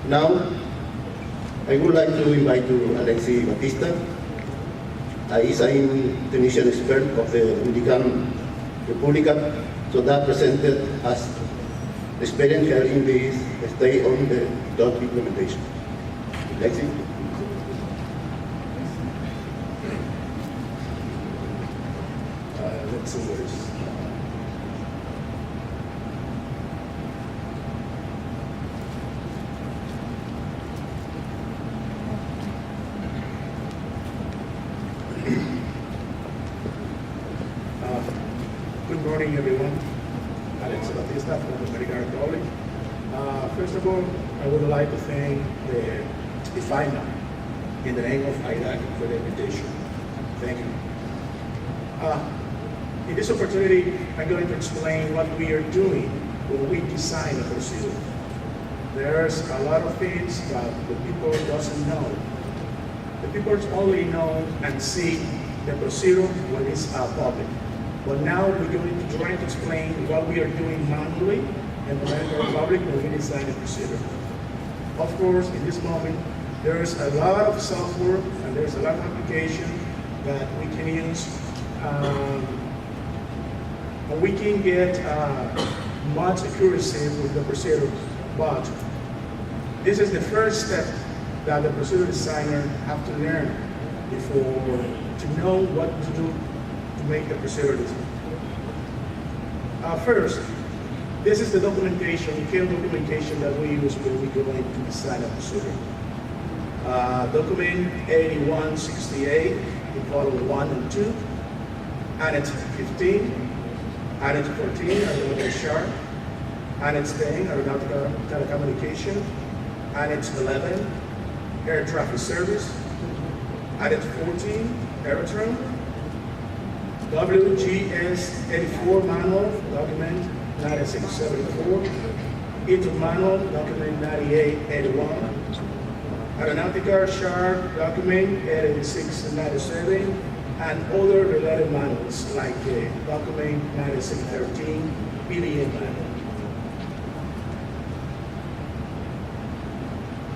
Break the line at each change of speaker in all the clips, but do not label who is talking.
Now, I would like to invite you Alexis Batista. Is an Tunisian expert of the Dominican Republic, so that presented as experience here in the state on the dot implementation. Alexis.
Let's see what is. Good morning, everyone. Alex Batista from the American Republic. First of all, I would like to thank the FINA in the name of IDAC for the invitation. Thank you. In this opportunity, I'm going to explain what we are doing when we design a procedure. There's a lot of things that the people doesn't know. The people only know and see the procedure when it's public. But now we're going to try to explain what we are doing manually in the Dominican Republic when we design a procedure. Of course, in this moment, there's a lot of software and there's a lot of application that we can use. And we can get much accuracy with the procedure, but this is the first step that the procedure designer have to learn before to know what to do to make the procedure design. First, this is the documentation, the documentation that we use when we go into design a procedure. Document 8168, in column 1 and 2, Annex 15, Annex 14, aeronautical chart, Annex 10, aeronautical telecommunication, Annex 11, air traffic service, Annex 14, aerodrome, WGS 84 manual, document 9674, ITU manual, document 9881, aeronautical chart, document 8697, and other related manuals like document 9613, PBA manual.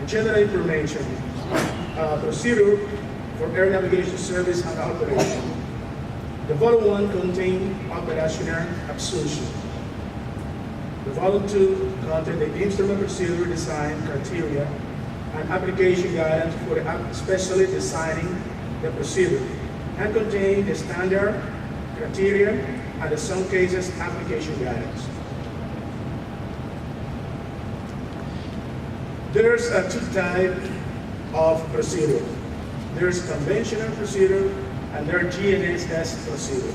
The general information, procedure for air navigation service and operation. The volume 1 contains operational assumption. The volume 2 contains the instrument procedure design criteria and application guidance for especially designing the procedure, and contain the standard criteria and in some cases application guidance. There's two types of procedure. There's conventional procedure and there are GNSS procedures.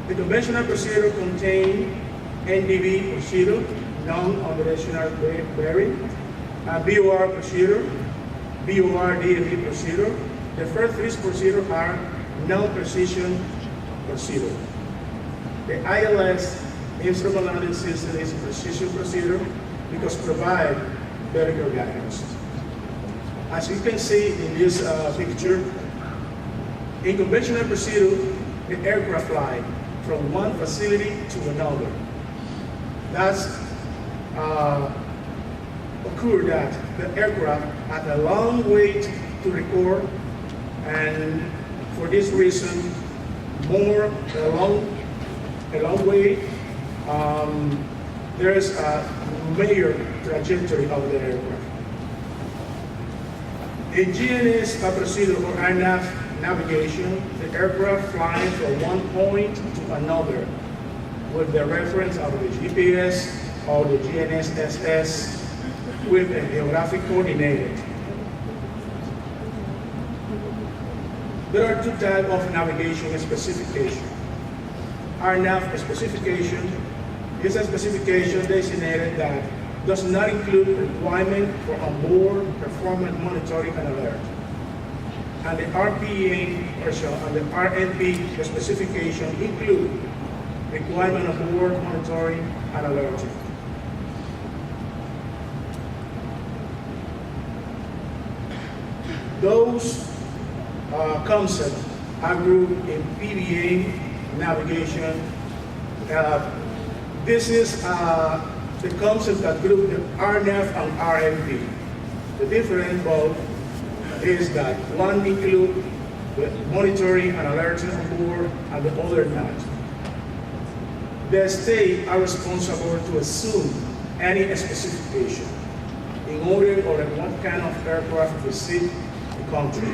The conventional procedure contains NDB procedure, non-operational bearing, BOR procedure, BOR DFE procedure. The first three procedures are non-precision procedure. The ILS, instrument landing system, is a precision procedure because provide vertical guidance. As you can see in this picture, in conventional procedure, the aircraft fly from one facility to another. That's occur that the aircraft had a long wait to record, and for this reason, a long way, there is a major trajectory of the aircraft. In GNS procedure or INAV navigation, the aircraft flying from one point to another with the reference of the GPS or the GNSS with a geographic coordinate. There are two types of navigation specification. RNAV specification is a specification designated that does not include requirement for onboard performance monitoring and alert. And the RPA and the RNP specification include requirement of onboard monitoring and alerting. Those concepts are grouped in PBA navigation. This is the concept that group the RNAV and RNP. The difference both is that one includes monitoring and alerting on board and the other not. The state are responsible to assume any specification in order or in what kind of aircraft visit the country.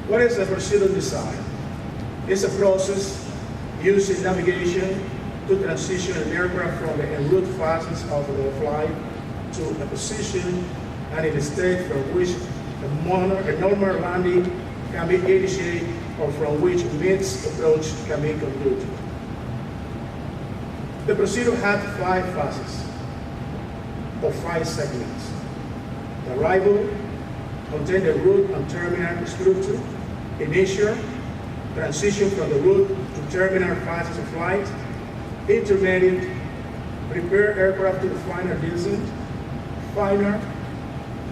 What is the procedure design? It's a process used in navigation to transition an aircraft from the en route phases of the flight to a position and in a state from which a normal landing can be initiated or from which mixed approach can be concluded. The procedure had 5 phases or 5 segments. The arrival contained the route and terminal structure, initial, transition from the route to terminal phases of flight, intermediate, prepare aircraft to the final descent, final,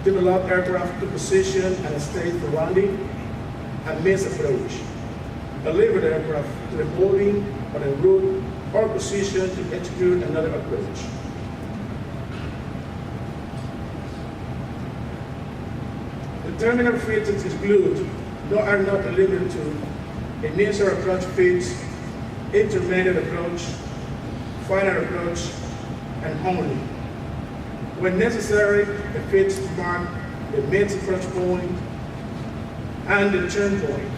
develop aircraft to position and state for landing, and missed approach. Deliver the aircraft to the boarding on a route or position to execute another approach. The terminal features include, though are not limited to, initial approach feeds, intermediate approach, final approach, and only. When necessary, the feeds mark the mid-approach point and the turn point.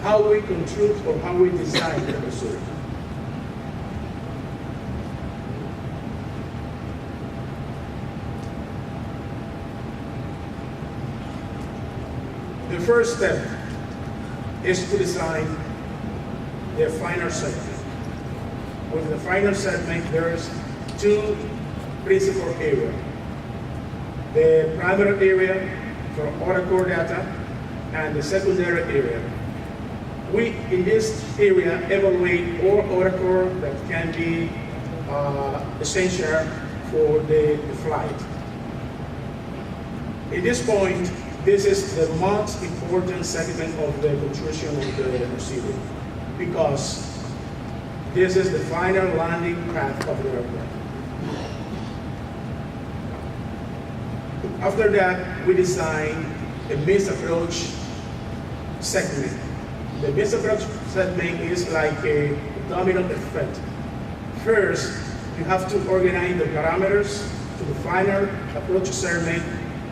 How we control or how we design the procedure. The first step is to design the final segment. With the final segment, there's 2 principal areas. The primary area for autocore data and the secondary area. We, in this area, evaluate all autocore that can be essential for the flight. At this point, this is the most important segment of the construction of the procedure because this is the final landing path of the aircraft. After that, we design a missed approach segment. The missed approach segment is like a domino effect. First, you have to organize the parameters to the final approach segment,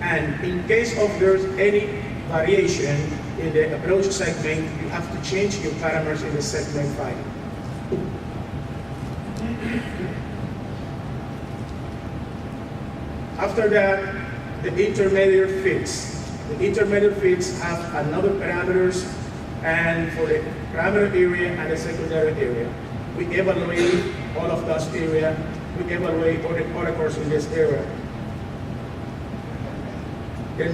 and in case of there's any variation in the approach segment, you have to change your parameters in the segment file. After that, the intermediate fits. The intermediate fits have another parameters, and for the primary area and the secondary area. We evaluate all of those areas. We evaluate all the autocores in this area. The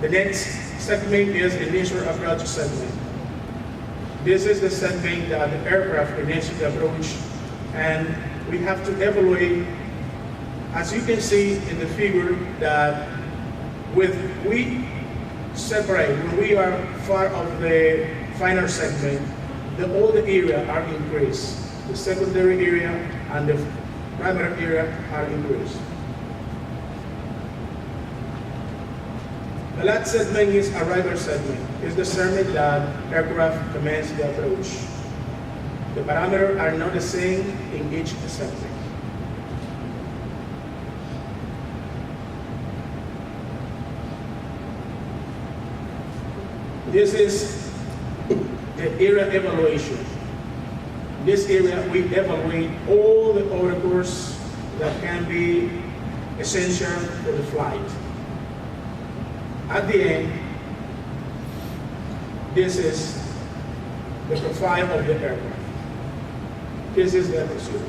next segment is initial approach segment. This is the segment that the aircraft initially approach, and we have to evaluate. As you can see in the figure, that when we are far of the final segment, all the area are increased. The secondary area and the primary area are increased. The last segment is arrival segment. It's the segment that aircraft commence the approach. The parameters are not the same in each segment. This is the area evaluation. In this area, we evaluate all the autocores that can be essential for the flight. At the end, this is the profile of the aircraft. This is the procedure.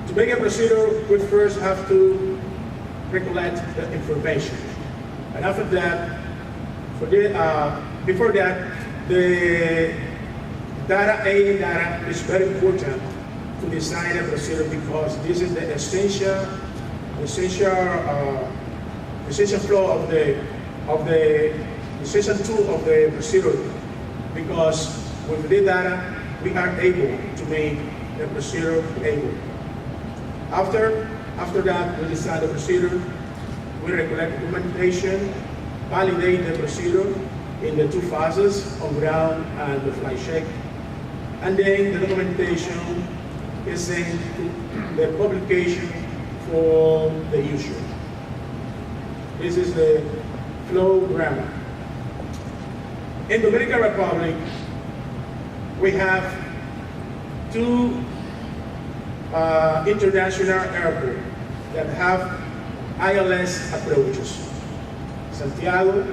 To make a procedure, we first have to recollect the information. And after that, before that, the data is very important to design a procedure because this is the essential decision flow of the decision tool of the procedure, because with the data we are able to make the procedure able. After that, we design the procedure, we recollect documentation, validate the procedure in the two phases, on ground and the flight check, and then the documentation is sent to the publication for the user. This is the flow grammar. In Dominican Republic, we have two international airports that have ILS approaches. Santiago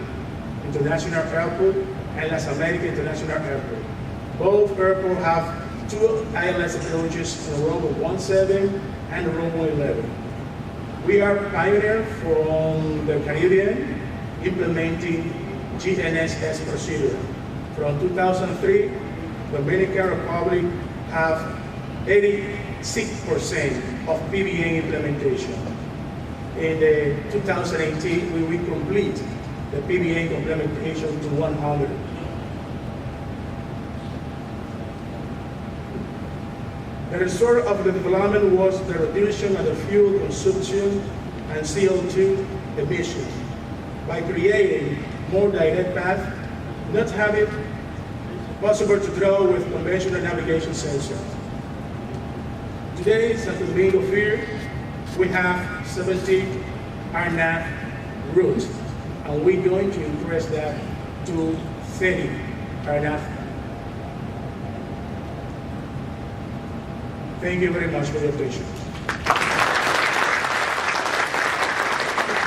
International Airport and Las Americas International Airport. Both airports have two ILS approaches in Romo 17 and Romo 11. We are pioneer from the Caribbean implementing GNSS procedure. From 2003, Dominican Republic have 86% of PBA implementation. In 2018, we will complete the PBA implementation to 100. The result of the development was the reduction of the fuel consumption and CO2 emissions by creating more direct path, not having possible to draw with conventional navigation sensor. Today, Santo Domingo Field, we have 70 RNAV routes, and we're going to increase that to 30 RNAV. Thank you very much for your attention.